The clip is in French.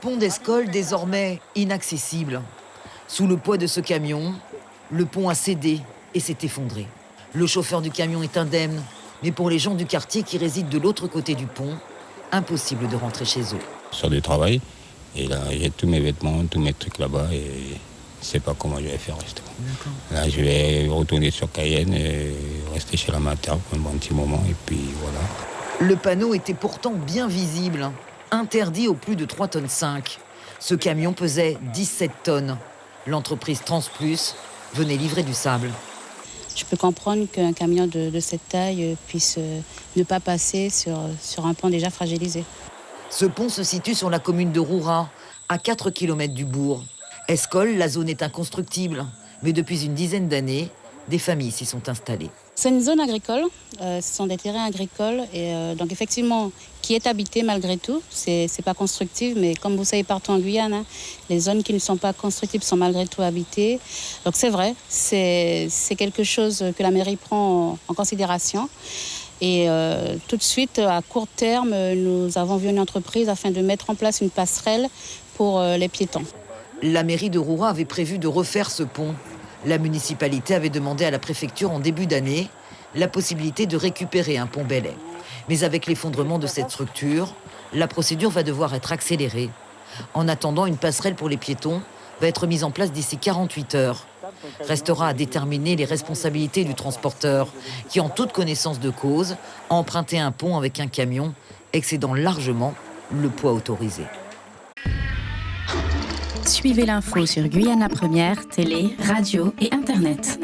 Pont d'Escole désormais inaccessible. Sous le poids de ce camion, le pont a cédé et s'est effondré. Le chauffeur du camion est indemne, mais pour les gens du quartier qui résident de l'autre côté du pont, impossible de rentrer chez eux. Je sors du travail et là j'ai tous mes vêtements, tous mes trucs là-bas et je ne sais pas comment je vais faire justement. Là je vais retourner sur Cayenne et rester chez la mater pour un bon petit moment et puis voilà. Le panneau était pourtant bien visible, interdit aux plus de 3,5 tonnes. Ce camion pesait 17 tonnes. L'entreprise Transplus venait livrer du sable. Je peux comprendre qu'un camion de cette taille puisse ne pas passer sur un pont déjà fragilisé. Ce pont se situe sur la commune de Roura, à 4 km du bourg. Escole, la zone est inconstructible, mais depuis une dizaine d'années, des familles s'y sont installées. C'est une zone agricole, ce sont des terrains agricoles, et donc effectivement, qui est habitée malgré tout. C'est pas constructif, mais comme vous savez partout en Guyane, les zones qui ne sont pas constructibles sont malgré tout habitées. Donc c'est vrai, c'est quelque chose que la mairie prend en considération. Et tout de suite, à court terme, nous avons vu une entreprise afin de mettre en place une passerelle pour les piétons. La mairie de Roura avait prévu de refaire ce pont. La municipalité avait demandé à la préfecture en début d'année la possibilité de récupérer un pont Belay. Mais avec l'effondrement de cette structure, la procédure va devoir être accélérée. En attendant, une passerelle pour les piétons va être mise en place d'ici 48 heures. Restera à déterminer les responsabilités du transporteur qui, en toute connaissance de cause, a emprunté un pont avec un camion excédant largement le poids autorisé. Suivez l'info sur Guyana Première, télé, radio et internet.